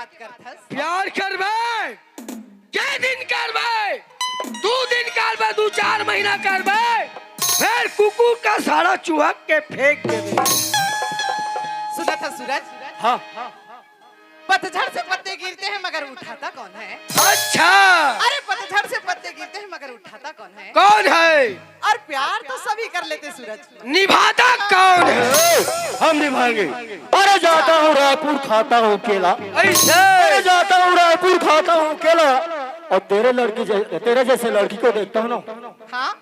बात करथस? प्यार करबे के दिन करबे, 2 दिन करबे, 2-4 महीना करबे, फिर कुकुर का सारा चूहक के फेंक देबे। सुना था सूरज? हाँ पतझड़ से पत्ते गिरते हैं मगर उठाता कौन है? अच्छा, अरे पतझड़ से पत्ते गिरते हैं मगर उठाता कौन है? कौन है? और प्यार तो सभी कर लेते सूरज, निभाता कौन है? हम निभाएंगे। अरे जाता हूँ रायपुर खाता हूँ केला, ऐसे अरे जाता हूँ रायपुर खाता हूँ केला, और तेरे जैसे लड़की को देखता हूँ ना हाँ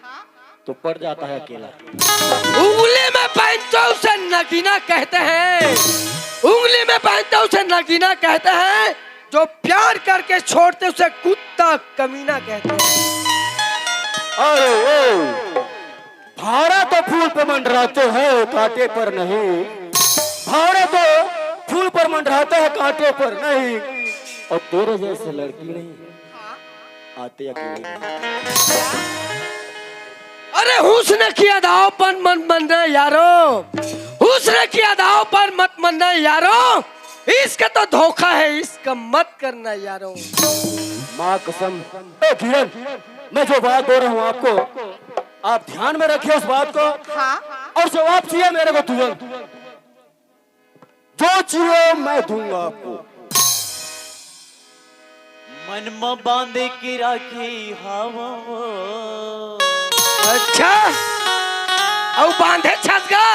तो पड़ जाता है अकेला। उंगली में पहनते उसे नगीना कहते हैं, उंगली में पहनते उसे नगीना कहते हैं, जो प्यार करके छोड़ते उसे कुत्ता कमीना कहते हैं। अरे ओ भाड़ा तो फूल पर मंडराते हैं कांटे पर नहीं, भाड़ा तो फूल पर मंडराते हैं कांटे पर नहीं, और तेरे जैसे लड़की नहीं आते अकेले। अरे हुस्न की अदाओं पर मत मनना यारो, हुस्न की अदाओं पर मत मनना यारो, इसका तो धोखा है, इसका मत करना यारो। माँ कसम। किरण, मैं जो बात बोल रहा हूँ आपको, आप ध्यान में रखिए उस बात को, हाँ और जवाब चाहिए मेरे को तुरंत, जो चाहिए मैं दूंगा आपको। मन में बांधे की राखी हवा। अच्छा, और बांधे छसगा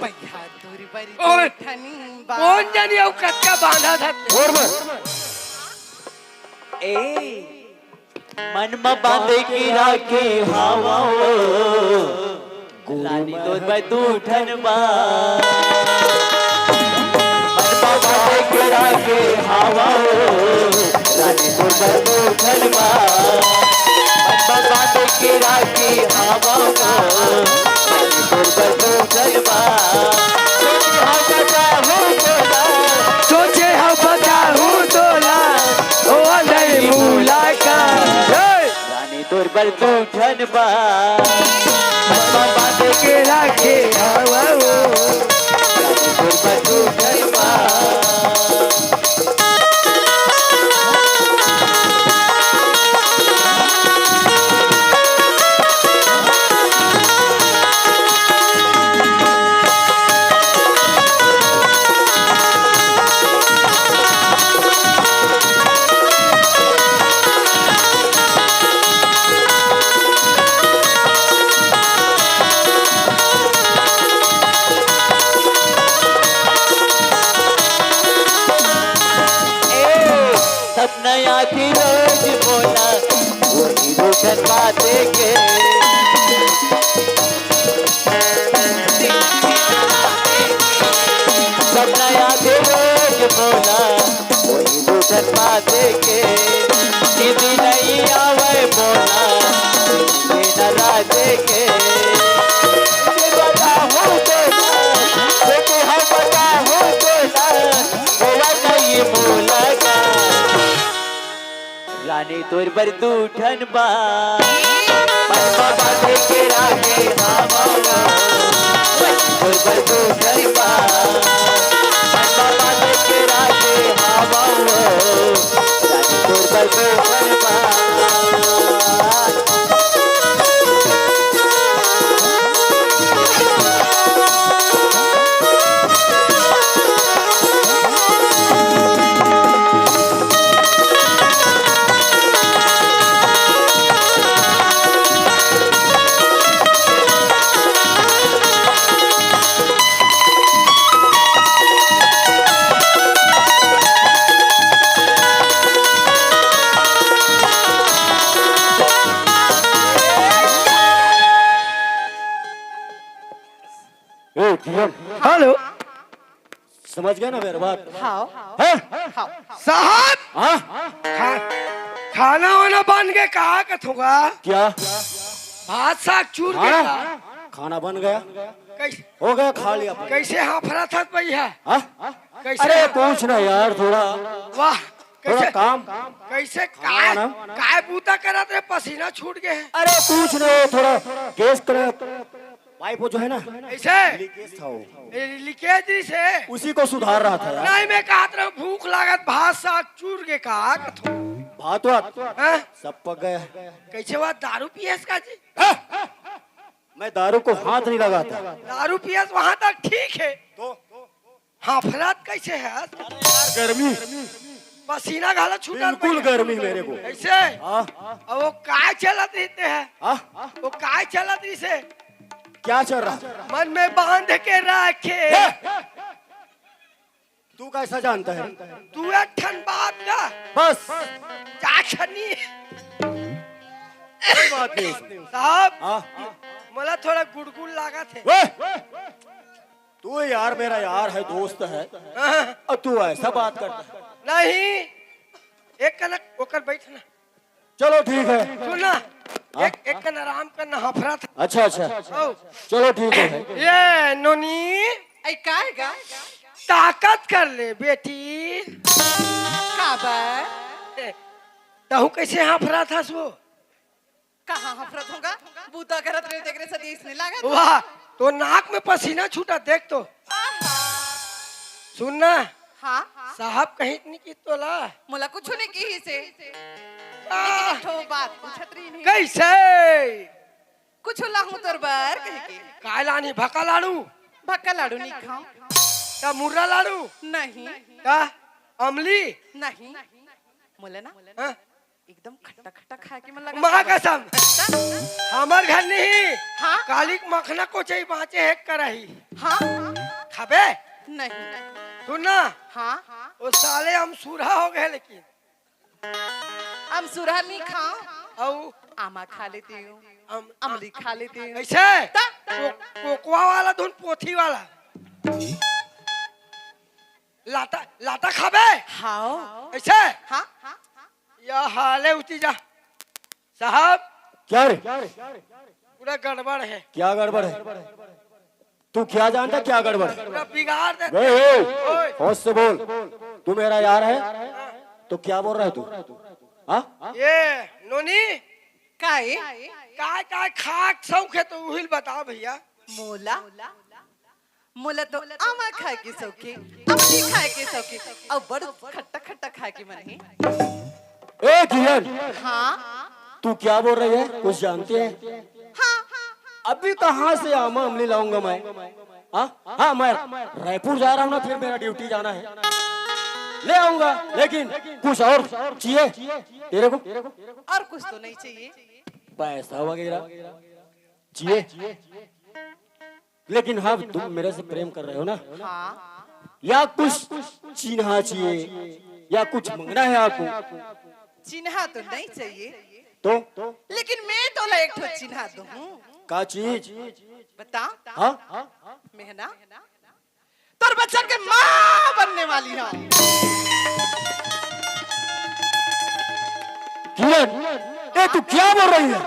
भैया दूरी बरी ओए, ठनी बा। कौन जानी और कच्चा बांधा था? और मैं ए मन में बांधे की राखी हवा, रानी तो बदूठन बा। मन में बांधे की राखी हवा, रानी तो बदूठन बा। मन में बांधे की राखी हवा, रानी तो बदूठन बा। सोचे हम बता हूँ तोला, ओ नहीं मूला का। रानी तोर पर दूठन बा। बांधे के राखे हवा हो, रानी तोर पर दूठन बा। नया थी रोज बोला वही रोशन बातें के। सब नया थी रोज बोला वही रोशन बातें के। दीदी नहीं आवे बोला दीदी नाराजे के। बताऊं बोला लेकिन हम बताऊं बोला बोला नहीं बोला का। रानी तोर पर दूठन बा। बाबा के रागे हवा, रानी तोर पर दूठन बा। बाबा के रागे हवा, रानी तोर पर दूठन बा। हेलो, समझ गया ना मेरी बात? हाँ साहब हाँ खाना वाना बन के कहा कथूंगा? क्या भात साग चूर के खाना खा। खाना बन गया, कैसे हो गया, खा लिया। कैसे हाफरा था भैया? हाँ? कैसे? अरे पूछ ना यार, थोड़ा वाह, थोड़ा कैसे काम। कैसे हाँ ना? काय बूता करा थे, पसीना छूट गए हैं। अरे पूछ ना, थोड़ा केस करे पाइप वो जो है ना, ऐसे लीकेज था वो, लीकेज से उसी को सुधार रहा था यार। नहीं मैं कहत रहा भूख लागत भात साग चूर के का भात वात हाँ? सब पक गया। कैसे बात दारू पियस का जी मैं दारू को हाथ नहीं लगाता। दारू पियस वहां तक ठीक है तो हाफरात कैसे है गर्मी, पसीना घाला छूटा बिल्कुल गर्मी मेरे को। ऐसे हाँ अब वो काय चलत रहते हैं हाँ, वो काय चलत रही से क्या चल रहा? मन में बांध के रखे तू कैसा जानता है? तू एक ठन बात का बस जाखनी कोई बात नहीं साहब हाँ। मला थोड़ा गुड़गुड़ लगा थे वे, तू यार मेरा यार है, दोस्त है, और तू ऐसा बात करता है? नहीं एक कनक ओकर बैठना चलो ठीक है। सुना एक कन आराम करना हफरा था अच्छा अच्छा ओ, चलो ठीक है। ये नोनी ऐ काएगा ताकत कर ले बेटी काबर तहु कैसे हफरा था सो कहाँ हफरत होगा बूता करत रहे देख रहे सदी इसने लगा वाह तो नाक में पसीना छूटा देख तो सुनना हाँ साहब कहीं नहीं की तोला मोला कुछ नहीं की से आह, ठो बात पूछतरी नहीं कैसे कुछ लाहू तोर बर कह के काय लानी भका लाड़ू भक्का लाडू नहीं खाऊं का मुर्रा लाड़ू नहीं का अमली नहीं मोला ना हाँ? एकदम खट्टा खट्टा खा के मन लगा माँ कसम हमार घर नहीं हाँ कालिक मखना को चाहिए बाँचे है कराही हाँ खाबे नहीं सुनना हाँ वो साले हम सूरा हो गए लेकिन हम सुरहा नहीं खाऊं औ आमा खा लेती हूँ अमली खा लेती हूँ कैसे कोकोआ वाला धुन पोथी वाला लाता लाता खाबे हाँ ऐसे हाँ या हाले उठी जा साहब क्या रे? पूरा गड़बड़ है क्या गड़बड़ है? तू क्या जानता क्या गड़बड़ है? पूरा बिगाड़ दे वे, ओए। होश से बोल। तू मेरा यार है तो क्या बोल रहा है तू? हाँ ये नोनी काए काय काय खाक शौक है तो उहिल बताओ भैया मोला मोला तो आमा खाए के शौकी अमली खाए के शौकी और बड़ खट्टा खट्टा खाए के मन है ए किरण, हाँ तू क्या बोल रही है? कुछ जानती है? हाँ अभी कहाँ से आमा अमली लाऊंगा मैं? हाँ हाँ मैं रायपुर जा रहा हूँ ना, फिर मेरा ड्यूटी जाना है, ले आऊंगा, लेकिन कुछ और चाहिए तेरे को? और कुछ तो नहीं चाहिए पैसा वगैरह चाहिए? लेकिन हाँ तुम मेरे से प्रेम कर रहे हो ना? हाँ या कुछ चिन्हा चाहिए या कुछ मंगना है आपको? चिन्हा तो नहीं चाहिए तो लेकिन मैं तो ला एक ठो चिन्हा दूँ का चीज? बता हाँ मैं ना तोर बच्चा के माँ बनने वाली हूँ किरण, ए तू क्या बोल रही है?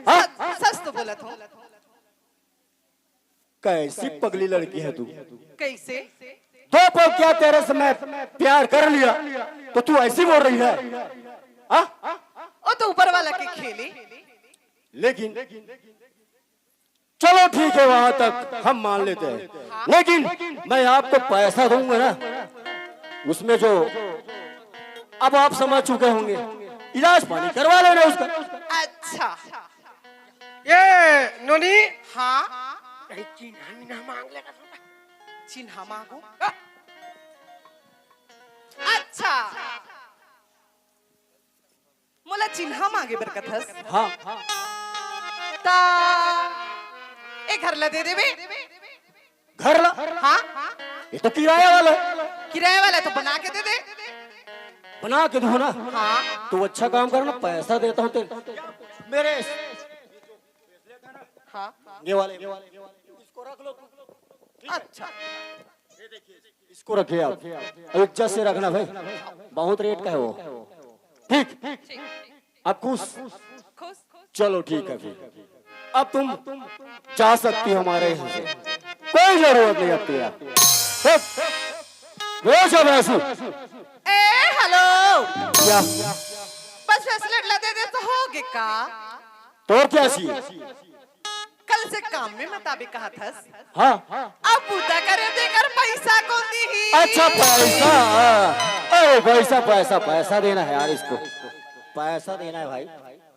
हाँ सच तो बोला था कैसी पगली लड़की है तू? कैसे दो पल क्या तेरे से मैं प्यार कर लिया तो तू ऐसी बोल रही है? हाँ ओ तो ऊपर वाला के खेले लेकिन चलो ठीक है, वहां तक हम मान लेते हैं, लेकिन मैं आपको पैसा दूंगा ना, उसमें जो अब आप समझ चुके होंगे, इलाज पानी करवा लेना उसका। अच्छा ये नोनी हाँ कहीं चिन्हा मिन्हा मांग लेगा थोड़ा चिन्हा मांगो अच्छा मोला चिन्हा मांगे बरकत हस हाँ ता एक घर ला दे देबे घर ला, हाँ ये तो किराया वाला है। किराए वाला तो बना के दे दे बना के दो ना। हाँ तू अच्छा काम करना, पैसा देता हूँ तेरे मेरे हाँ ये वाले इसको रख लो तू। अच्छा इसको रखिए आप, इज्जत से रखना भाई, बहुत रेट का है वो। ठीक अब खुश? खुश चलो ठीक है, फिर अब तुम जा सकती हो हमारे यहाँ से, कोई जरूरत नहीं अब तेरा। ए हेलो क्या बस फैसलेट ला दे दे तो होगे का तो और क्या चाहिए? कल से काम में मुताबिक कहा था। हाँ अब पूजा करे देकर पैसा कौन दी? अच्छा पैसा, अरे पैसा पैसा पैसा देना है यार, इसको पैसा देना है भाई।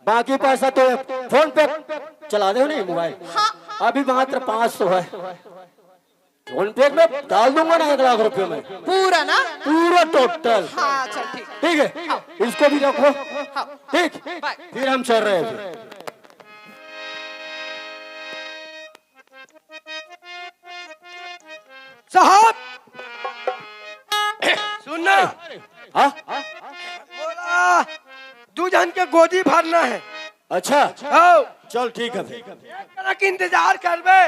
बाकी पैसा तो फोन पे चला दो नहीं मोबाइल। हाँ। अभी मात्र 500 है, फोन पे में डाल दूंगा ना 1 लाख रुपए में, पूरा ना? पूरा टोटल। हाँ चल ठीक। ठीक है, इसको भी रखो। हाँ। ठीक, बाय। फिर हम चल रहे हैं। साहब सुनना, हाँ बोला दूजन के गोदी भरना है। अच्छा आओ चल ठीक है फिर। एक तरह की इंतजार कर बे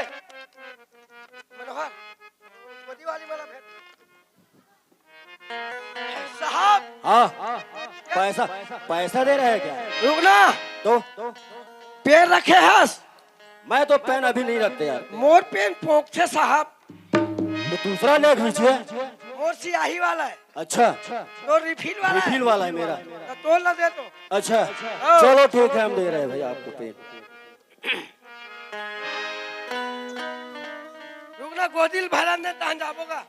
मनोहर, गोदी वाली वाला भेज। साहब हाँ पैसा पैसा दे रहे हैं क्या? रुकना, तो पेन रखे हस। मैं तो पेन अभी नहीं रखते यार। मोर पेन पोंख से साहब, तो दूसरा ले लीजिए। मोर सियाही वाला है, अच्छा तो रिफिल वाला है। रिफिल वाला है मेरा। तो तोल ना दे तो। अच्छा चलो ठीक है, हम दे रहे हैं भाई आपको पेन। रुकना, गोदिल भरन दे तान जाबोगा।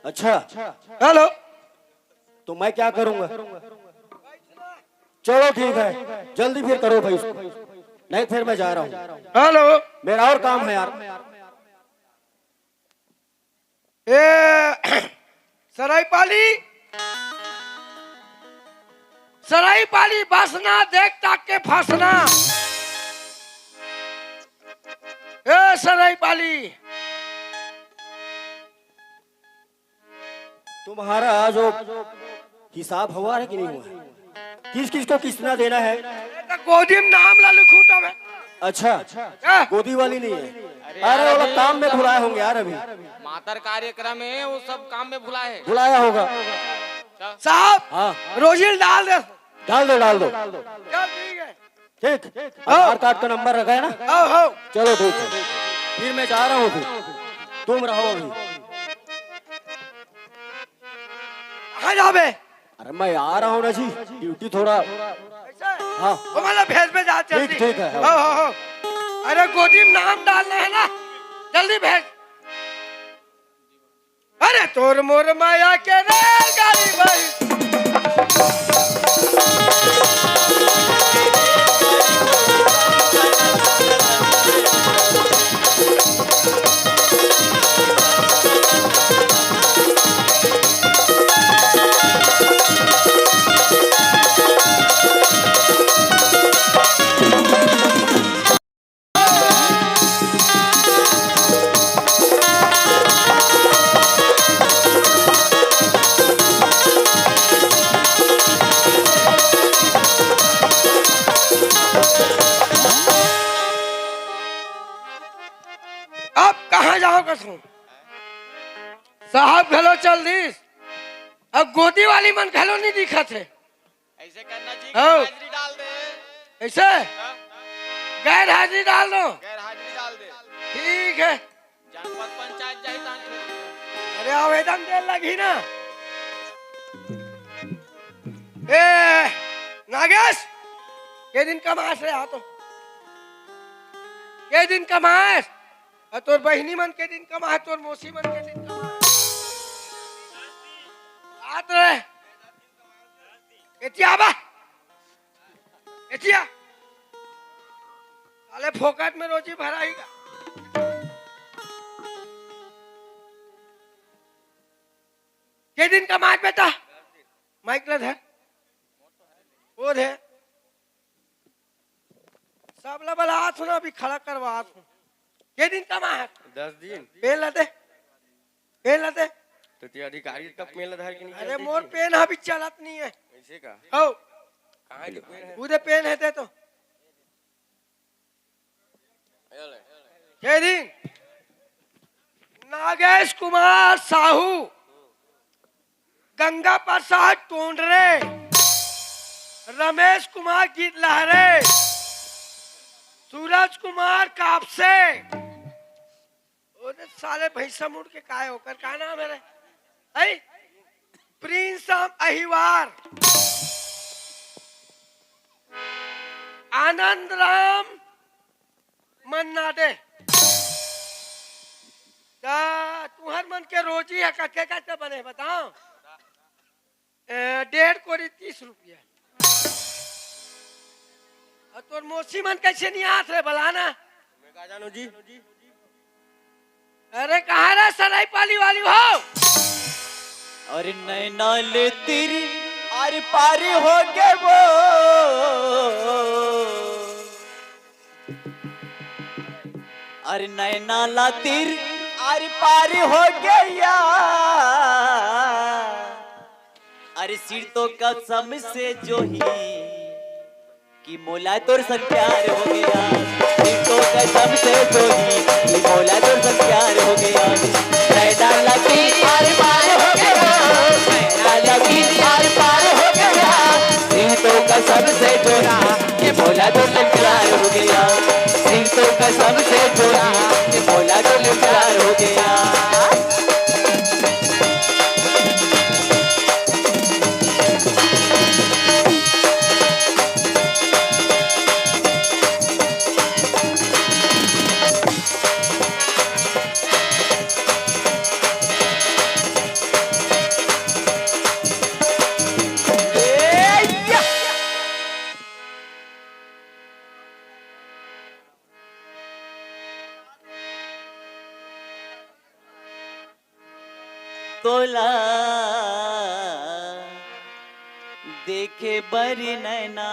अच्छा हेलो, तो मैं क्या करूंगा? चलो ठीक है, जल्दी फिर करो भाई इसको, नहीं फिर मैं जा रहा हूँ। हेलो, मेरा और काम है यार। ए सरायपाली, सरायपाली बसना, देख ताक के फंसना। ए सरायपाली, तुम्हारा जो हिसाब हुआ है कि नहीं हुआ? किस किस को कितना देना है? तो गोदी में नाम ला लिखूं तब। अच्छा क्या? गोदी वाली नहीं है? अरे वो लोग काम में भुलाए होंगे यार, अभी मातर कार्यक्रम है, वो सब काम में भुला है। बुलाया होगा। साहब हाँ रोजिल डाल दे। डाल दो डाल दो। चल ठीक है। ठीक, आधार कार्ड का नंबर रखा है ना? आओ आओ। चलो ठीक है, फिर मैं जा रहा हूँ, फिर तुम रहो अभी। कहाँ जाबे? अरे मैं आ रहा हूँ ना जी, ड्यूटी थोड़ा। ऐसा है? हाँ वो मतलब भेज में जा जल्दी। ठीक है। हो। अरे गोदी में नाम डालना है ना, जल्दी भेज। अरे तोर मोर माया के रेलगाड़ी भाई। अब कहाँ जाओ कसम? साहब घलो चल दीस, अब गोदी वाली मन घलो नहीं दिखा थे। ऐसे करना जी, हाँ। हाजिरी डाल दे। ऐसे गैर हाजिरी डाल दो। गैर हाजिरी डाल दे। ठीक है। जनपद पंचायत जाहि तान छोड़ दिया। अरे आवेदन दे लगी ना। ए नागेश, के दिन कमास रे आ तो? के दिन कमास? और तोर बहिनी मन के दिन कमा, तोर मौसी मन के दिन कमा। आत रे एतिया बा, एतिया साले फोकट में रोजी भराईगा। के दिन कमात बेटा? माइक लद है वो है सब लबल हाथ सुना, अभी खड़ा करवा हाथ हूँ। के दिन कमा है? 10 दिन। पेन लदे, पेन लदे। तो ते अधिकारी तब मेल आधार के नहीं अरे मोर पेन अभी चलत नहीं है। ऐसे का हो कहाँ के पेन है? उधर पेन है दे तो। के दिन नागेश कुमार साहू, गंगा प्रसाद टोंडरे, रमेश कुमार गीत लहरे, सूरज कुमार कापसे, और साले भैंसा मुड़ के काय होकर का नाम है रे? ऐ प्रिंस अहिवार, आनंद राम मन ना दे तुम्हार मन के रोजी है कटके कटके बने बताओ 1.5 कोरी 30 रुपया और तोर मोसी मन कैसे नहीं आत रे बलाना मैं कहा जानू जी अरे कहा रे सराय पाली वाली हो और नैना ले तेरी आर पार हो गए वो अरे नैना ला तीर आर पार हो गया अरे सिर तो कसम से जो ही कि मोला तोर संग प्यार हो गया सिर तो कसम से जो ही कि मोला तोर संग प्यार हो गया नैना ला तीर आर पार हो गया नैना ला तीर आर पार हो गया सिर तो कसम से जो कि मोला तोर संग प्यार हो गया सिर तो कसम से जो कि मोला तोर संग प्यार हो गया तोला देखे बरी नैना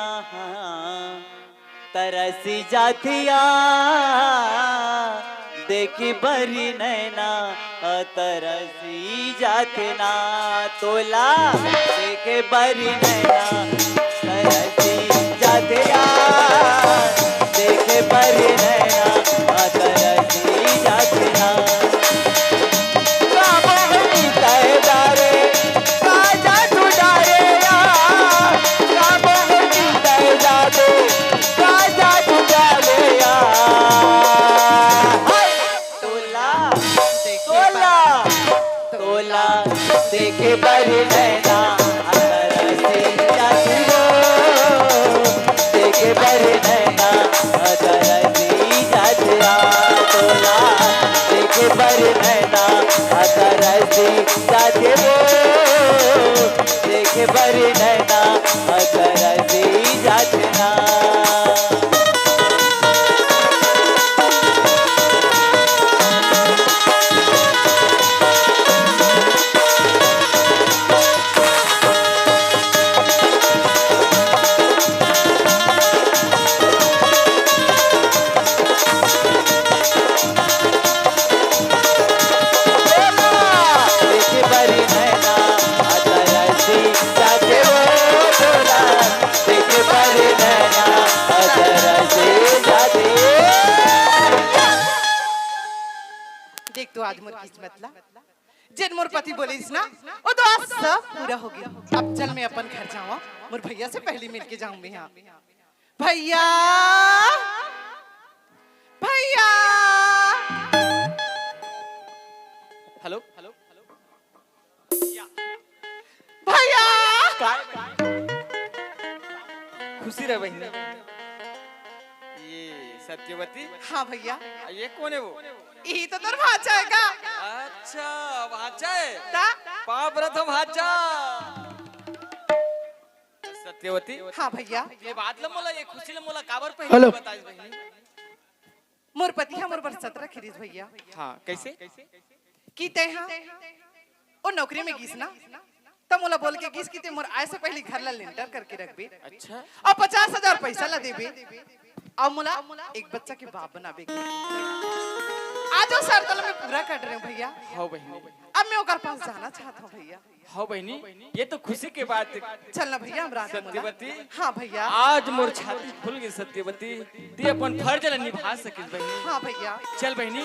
तरसी जातिया देखे बरी नैना तरसी जातना तोला देखे बरी नैना तरसी जातिया देखे बरी नैना तरसी जातना देखे बरी नैना तरसी जाती हो देखे बरी नैना तरसी जातिया तोला देखे बरी नैना तरसी जाती हो देखे बरी नैना तरसी जातना देख तो आज मोर किस्मत ला जिन मोर पति बोलिस ना वो तो आज सब पूरा हो गया अब चल मैं अपन घर जाऊँ मोर भैया से पहले मिलके जाऊंगी यहाँ भैया भैया हेलो हेलो भैया खुशी रहे बहन ये सत्यवती हाँ भैया ये कौन है वो यही तो तोर भाचा है का अच्छा भाचा है ता पाप रथ भाचा सत्यवती हाँ भैया ये बात ल मोला ये खुशी ल मोला काबर पे हेलो। बताइस बहनी मोर पति हमर बर 17 खरीद भैया हां कैसे की ते हाँ ओ नौकरी में गीस ना तब मोला बोल के गीस की ते मोर आए से पहले घर ला लेंटर करके रखबे अच्छा और 50,000 पैसा ला देबे और मोला एक बच्चा के बाप बनाबे आज वो शर्त में पूरा कर रहे हूँ भैया हां बहनी अब मैं ओकर पास जाना चाहता हूँ भैया हां बहनी ये तो खुशी के बात चलना भैया हम रात सत्यवती हाँ भैया आज मोर छाती खुल गई सत्यवती ती अपन फर्ज ल निभा सकिस बहनी हाँ भैया चल बहनी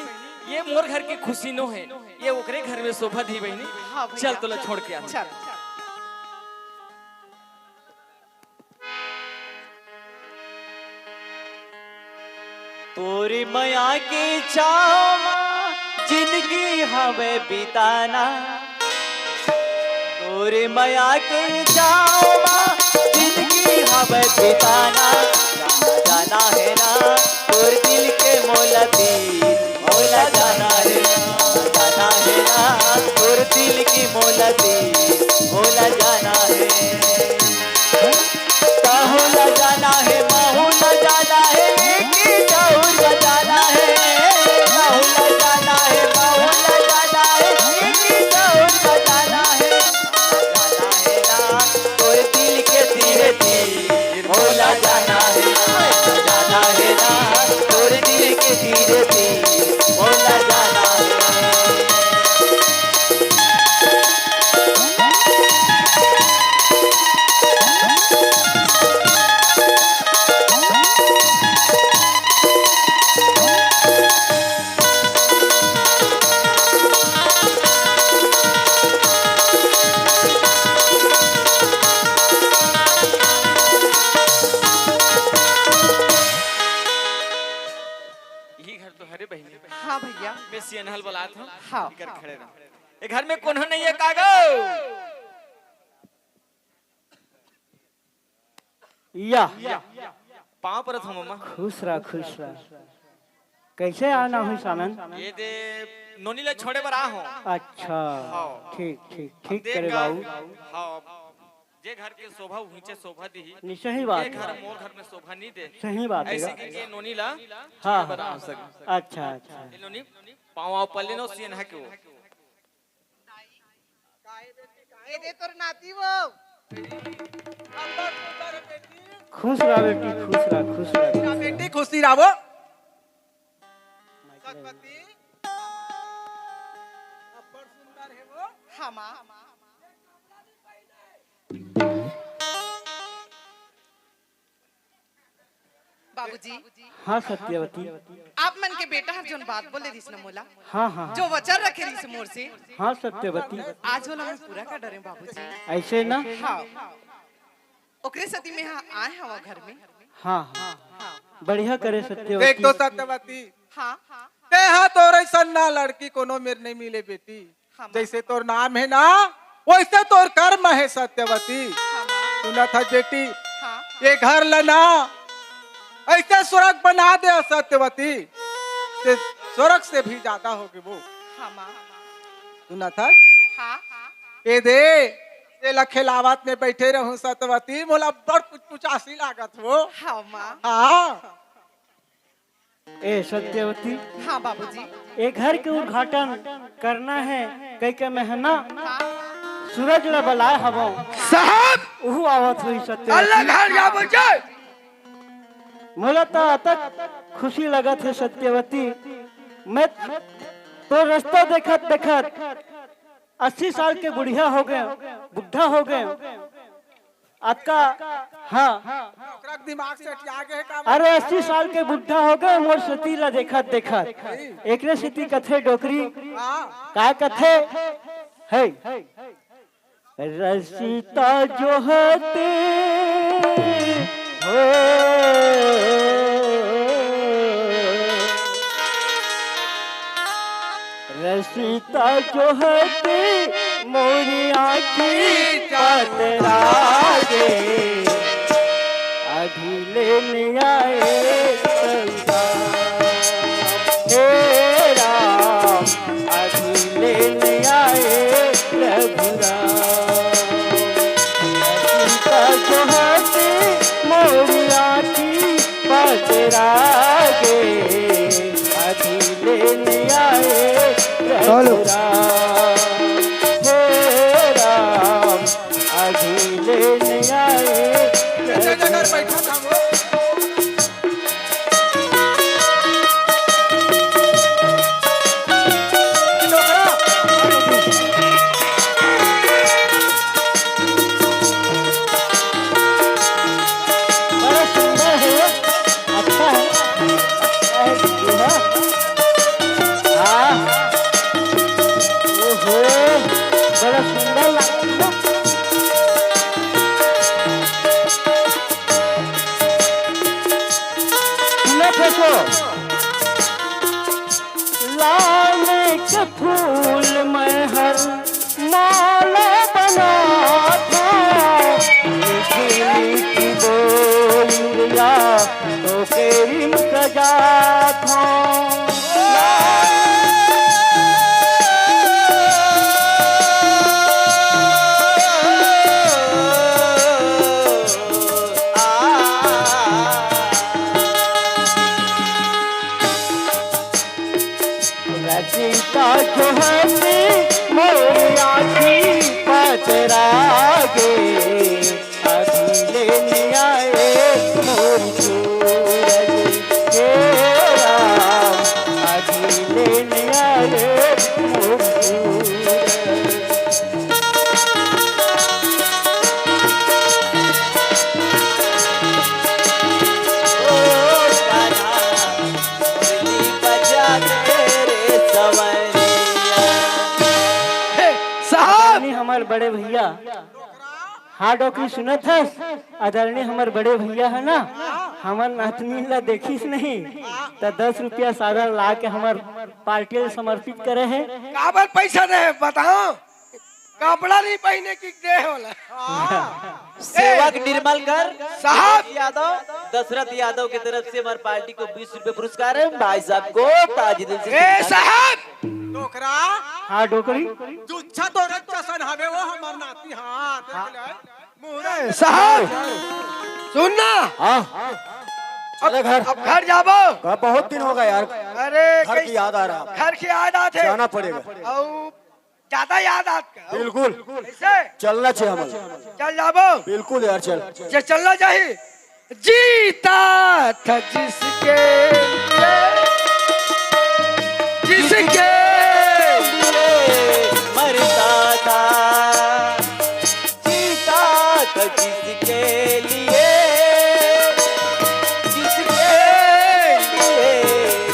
ये मोर घर की खुशी नो है ये ओकरे घर में शोभा दी बहनी हाँ भैया चल तो ला छोड़ के आ चल तोरी माया की चावा जिंदगी हमें बिताना तोरी माया की चावा जिंदगी हमें बिताना जाना जाना है ना तोर दिल के मोल मोला दिल मोला जाना है ना तोर दिल की मोला दिल मोला जाना है काहुला जाना है माहुला जाना है एक चाउर बजाना है काहुला जाना है माहुला जाना है एक चाउर बजाना है ना तोर दिल के धीरे धीरे मोला जाना है ना तोर दिल के धीरे धीरे मोला जाना है यही घर तो हरे बहनी हाँ भैया। मैं सियनहल बोला था हाँ। इधर खड़े रहो ये घर में कौन नहीं है कागो या पाँव पर था मम्मा खुश रह कैसे आना हुई सानन ये दे नोनी ले छोड़े पर आ हो अच्छा ठीक ठीक ठीक देख करे घर- बाबू हाँ जे घर के शोभा नीचे शोभा दी नहीं सही बात ये घर है मोर घर में शोभा नहीं दे सही बात है ऐसे करके नोनी ला हाँ बना हाँ सके अच्छा अच्छा ये नोनी पाँव पल्ले नो सियन है क्यों ये दे तोर नाती वो। खुश रह बेटी खुश रह बेटी खुशी रहो हाँ माँ। बाबूजी हाँ सत्यवती आप मन के बेटा हर जोन बात बोले रिस न मोला हाँ हाँ जो वचन रखे रिस मोर से हाँ सत्यवती आज होला मैं पूरा कर डरे बाबूजी। ऐसे ना हाँ ओकरे सती में हाँ आए हवा घर में। हाँ हाँ बढ़िया करे देख सत्यवती तो सत्यवती हाँ ते हाँ तोर सन्ना लड़की कोनो मेरे नहीं मिले बेटी हाँ, जैसे तोर नाम है ना वैसे तोर कर्म है सत्यवती हाँ माँ, सुना था बेटी हाँ ये घर लना ऐसे स्वर्ग बना दे सत्यवती ते स्वर्ग से भी ज्यादा होगी वो हाँ माँ, सुना था हाँ ये दे ये लखेलावत में बैठे रहूं सत्यवती मोला बड़ पुचासी लागत वो हाँ माँ, हाँ ए सत्यवती हाँ बाबूजी। एक घर के उद्घाटन करना है कई के मेहना हाँ सूरज ला बलाए हवो साहब उहु आवत हुई अल्लाह सत्यवती घर जा बचे मोला तो तक खुशी लगत है सत्यवती मैं तो रास्ता देखत देखत 80 साल के बुढ़िया हो गए बुढ़ा हो गए आपका हाँ ओकरा के दिमाग से हटिया गए का अरे 80 साल के बुढ़ा हो गए मोर सती ला देखत देखत एकरे सती कथे डोकरी हाँ काय कथे है रसीता जो हते हो रसीता जो हते मोरी आँखी पतरागे अभी लेने आए हे राम अभी लेने आए रघुराम सीता जो हते मोरिया की पतरागे अभी लेने आए रघुराम हे राम अभी लेने आए जगह जगह बैठा था वो बड़ा सुंदर है अच्छा है हाँ ओहो बड़ा सुंदर लगता है सुनो फेंको लाने के फूल में हर माला बना था मीठी मीठी बोलिया तो केरी सजा था का जो हंसी मोरी आँखी पचरागे अभी लेने आए मोरी सूरज के राम अभी लेने आए मोरी सूरज। साहब हमारे बड़े भैया हाँ डॉक्टरी सुनत है आदरणीय हमारे बड़े भैया है ना हमार नातनी ला देखिस नहीं तो 10 रुपया सारा ला के हमार पार्टी में समर्पित करे है। काबर पैसा दे बताओ कपड़ा नहीं पहने की दे होला सेवक निर्मल कर साहब यादव दशरथ यादव की तरफ से हमारी पार्टी को 20 रुपए पुरस्कार है भाई साहब को ताज दिल से ए साहब डोकरा हाँ डॉक्टरी जुच्छा तो चसन हवे वो हमर नाती हां देख ले मुहरा साहब सुनना हाँ चले घर। अब घर जाबो कब बहुत दिन हो गया यार, अरे घर की याद आ रहा, घर की याद आते जाना पड़ेगा। और ज्यादा याद आते बिल्कुल ऐसे चलना चाहिए हमें, चल जाबो बिल्कुल यार चल। जे चलना चाहिए जीता था जिसके जिसके मरता था जीता था जिसके लिए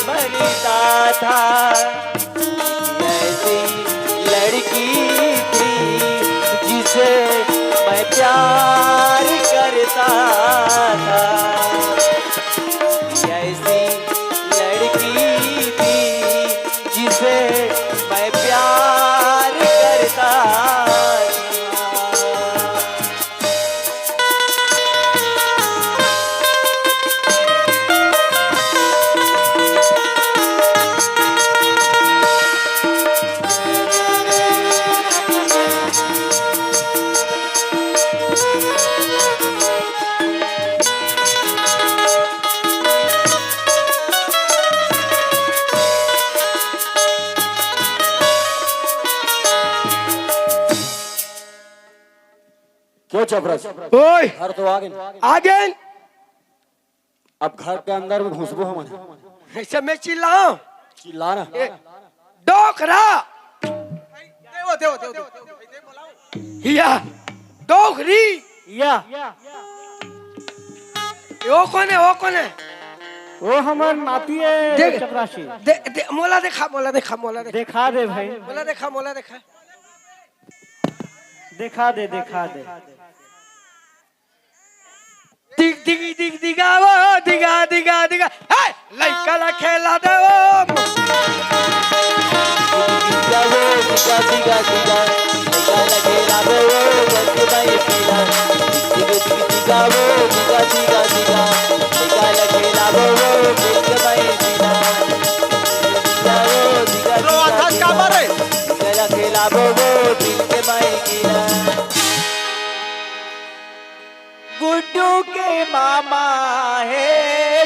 मरता था ऐसी लड़की थी जिसे मैं प्यार करता था ऐसी लड़की थी जिसे मैं प्यार करता था। क्यों चपरस, ओए घर तो आ गए, आगे अब घर के अंदर में घुसबो हम ऐसे मैं चिल्लाऊं चिल्लाना। डोकरा देव देव देव देव या डोकरी या वो कौन है वो कौन है वो हमार नाती है देख। चपरासी। मोला देखा मोला देखा मोला देखा देखा दे भाई मोला देखा मोला देखा देखा दे देखा दे दिग दिग दिग दिगावो दिगा दिगा दिगा हे लइका ला खेला दे ओ दिगावो दिगा दिगा दिगा दिगा लगे लावो बस भाई पीला दिग दिग दिगावो दिगा दिगा दिगा दिगा लगे लावो बस भाई पीला दिगावो दिगा रो आकाश का मारे दिगा लगे लावो दिल के भाई पीला। गुड्डू के मामा है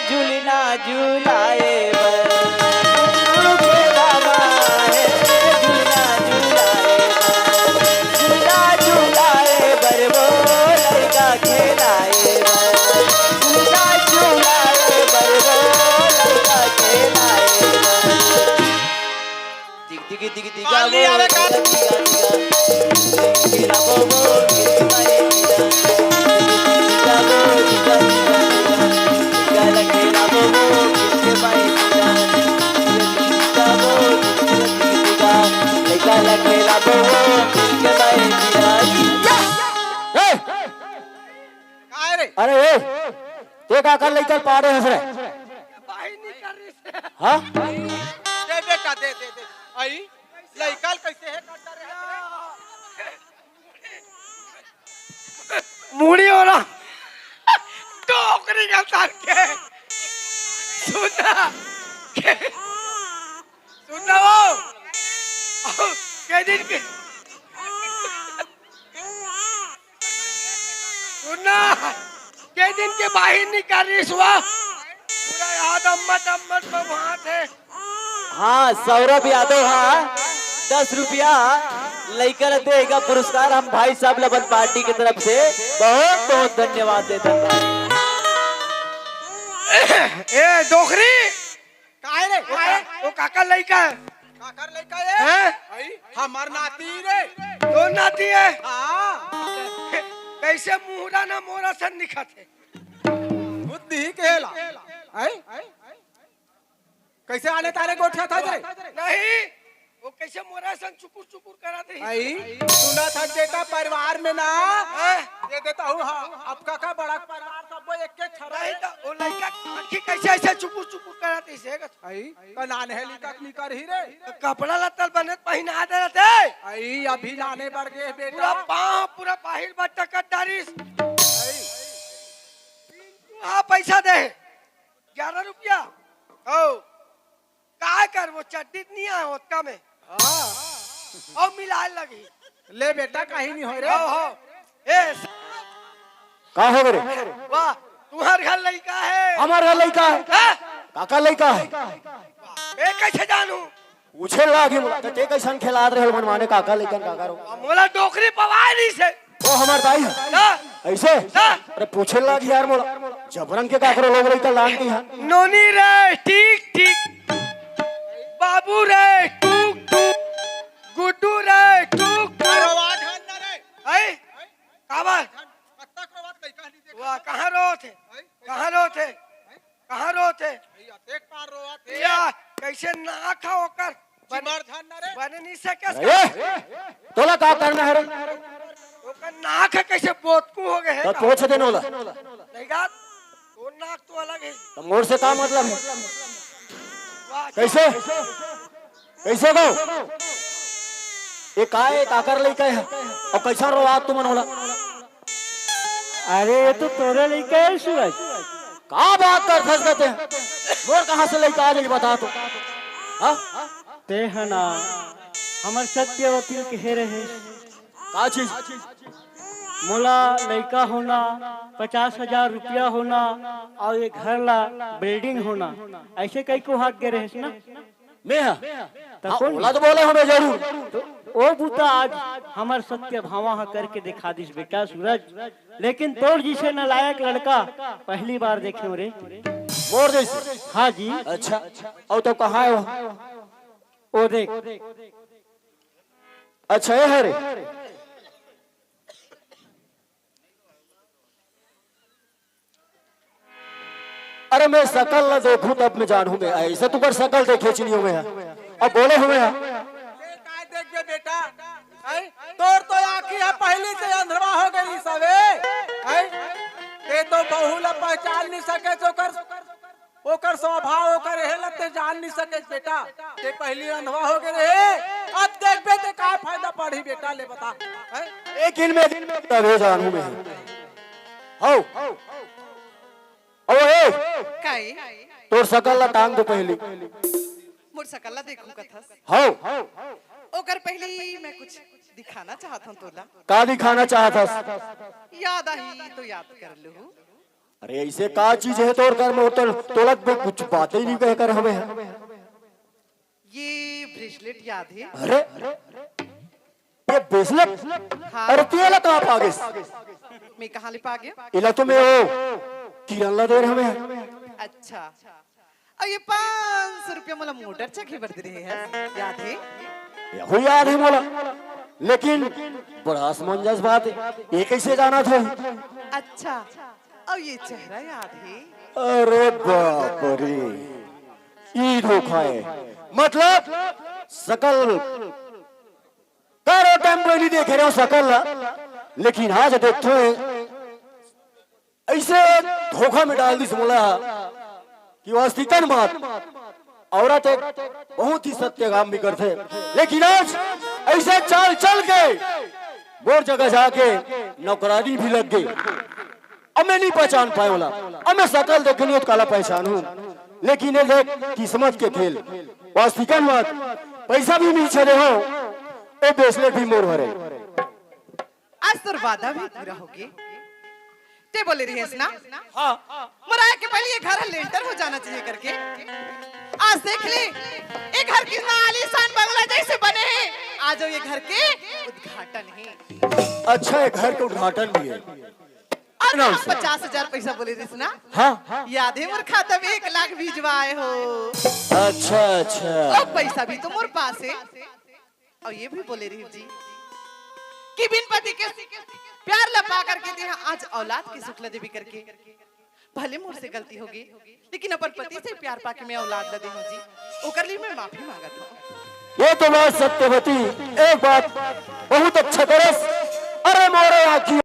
झूलना झूलाए बर गुड्डू के मामा है झूलना झूलाए बर झूला झूलाए बर वो लड़का खेलाए बर झूला झूलाए बर वो लड़का खेलाए बर दिग दिग दिग दिगा पाली आवे का। दिगा वो गिर मारे काय रे अरे ए, ते का कर लेकर पाड़े हंस रहे भाई नहीं कर रही से हाँ दे बेटा दे दे दे आई लइकाल कैसे है काटा रे मुड़ी हो रहा टोकरी का तार के सुना सुना वो के दिन के सुना के दिन के बाहर नहीं कर रही सुहा पूरा याद अम्मत अम्मत में वहां थे हाँ सौरभ यादव हाँ 10 रुपया लेकर देगा पुरस्कार हम भाई साहब लबन पार्टी की तरफ से बहुत बहुत धन्यवाद देते हैं। ए डोकरी काहे रे काहे वो काका लड़का है काकर लइका है हैं? हमार नाती रे दो नाती है हाँ कैसे मुहरा ना मोरा सन निखत है बुद्धि केला आई कैसे आने तारे गोठा था रे नहीं वो कैसे मोरा सन चुकुर चुकुर कराते हैं आई सुना था बेटा परिवार में ना ये देता हूँ हाँ अब काका बड़ा परिवार सब एक एक छरा नहीं तो वो लड़का आखिर कैसे ऐसे चुकुर चुकुर कराते हैं आई कनान है लिखत निकर ही रे कपड़ा लत्ता बने पहना दे रहे आई अभी जाने बढ़ गए पूरा बेटा पाँव पूरा बाहिर बट्टा कट्टारीस हाँ पैसा दे 11 रुपया ओ का कर वो चट्टी नहीं है ओतका में और मिलाए लगी ले बेटा कहीं नहीं हो रे हो ए का है रे वाह तुम्हार घर लड़का है हमारा लड़का है हाँ? काका लड़का है ए कैसे जानू पूछे लागी मोला ते कैसन खिला रहे हो मनमाने काका लड़का काका रो मोला डोकरी पवाए नहीं से ओ हमार दाई है ना ऐसे ना अरे पूछे लागी यार मोला जबरन के काकरो लोग रही लानती है नोनी रे ठीक ठीक बाबू रे टूक टूक गुड्डू रे टूक टूक आवाज हन ना रे आई काबा कत्ता को बात कहीं कहानी देख वाह कहाँ रो थे कहाँ रो थे कहाँ रो थे देख पार रोवा या कैसे ना खाओ कर चिमर धन ना रे बने नहीं सके ए तोला का करना है रे ओकर नाक है कैसे बोतकू हो गए है तो पूछ दे नोला नहीं गा तो नाक तो अलग है तो मोर से का मतलब है वाह कैसे कैसे गो ये काय काकर लड़का है और कैसा रो आप तुम मनोला अरे ये तो तोरे लड़का है सूरज। का बात कर फंस गए मोर कहाँ से लड़का आ जाएगी बता तो हाँ ते है ना हमार सत्यवती कह रहे का चीज मोला लड़का होना 50,000 रुपया होना और ये घर ला बिल्डिंग होना ऐसे कई को हाथ के रहे ना मैं तो हाँ कौन बोला तो बोले हमें जरूर तो ओ बूता आज हमार सत्य भावा करके दिखा दिस बेटा सूरज। लेकिन तोर जिसे नालायक लड़का पहली बार देखे रे। मोर जैसे हाँ जी अच्छा और तो कहाँ है वो ओ देख अच्छा ये है रे अरे मैं शकल न देखूं तब मैं जानूं मैं ऐसे तू कर शकल देखे चिड़ियों में है अब बोले हुए हैं काय देख बे बेटा आई तोर तो आंखी है पहले से अंधवा हो गई सबे आई ये तो बहू ला पहचान नहीं सके जो कर ओकर स्वभाव ओकर हेलते जान नहीं सके बेटा ते पहली अंधवा हो गए रे अब देख बे ते का फायदा पड़ी बेटा ले बता एक दिन में तभी जानूं मैं हो ओ ए काई तोर शकल ला टांग दो पहली मोर सकल्ला देखू कथस हो ओकर पहले मैं कुछ दिखाना चाहता हूँ तोला का दिखाना चाहता याद आई तो याद कर लूँ अरे ऐसे का चीज है तोर कर में तोलक में कुछ बातें ही नहीं कह कर हमें ये ब्रेसलेट याद है अरे ये ब्रेसलेट हाँ। अरे तू ये कहाँ पागे मैं कहाँ ले पा गया इला तो मैं ओ किरण ला दे रहे हमें अच्छा और ये 500 रुपया मला मोटर चक्की भर दे रहे हैं याद है यही याद है मोला लेकिन बड़ा असमंजस बात है ये कैसे जाना था अच्छा और ये चेहरा याद है अरे बाप रे ये धोखा है मतलब सकल करो टाइम नहीं देख रहे हो सकल लेकिन आज देखते हैं ऐसे धोखा में डाल दी मोला कि वास्तविकता बात औरत एक बहुत ही सत्य काम भी करते लेकिन आज ऐसे चाल चल के बोर जगह जाके नौकरानी भी लग गई अब मैं नहीं पहचान पाए बोला अब मैं शकल देखनी तो काला पहचान हूँ लेकिन ये देख किस्मत के खेल वास्तविकता बात पैसा भी नहीं चले हो ए ब्रेसलेट भी मोर भरे आज तो वादा भी पूरा हो गया ते बोले रही है ना हाँ मुराया के पहले ये घर लेंटर हो जाना चाहिए करके। आज देख ले ये घर कितना आलीशान बंगला जैसे बने हैं। आज ये घर के उद्घाटन है। अच्छा ये घर का उद्घाटन भी है। और आप 50,000 पैसा बोले थे ना? हाँ याद है मोर खाता में 1 लाख भिजवाए हो। अच्छा अच्छा अब पैसा भी तो मोर पास है। और ये भी बोले रही जी कि बिन पति के प्यार लपा करके दिया आज औलाद की शुक्ला देवी करके। भले मोर से गलती होगी लेकिन अपन पति से प्यार पाके मैं औलाद लदे हूँ जी। ओकर लिए मैं माफी मांगत हूँ। ये तो बात सत्यवती एक बात बहुत अच्छा करस। अरे मोरे आखी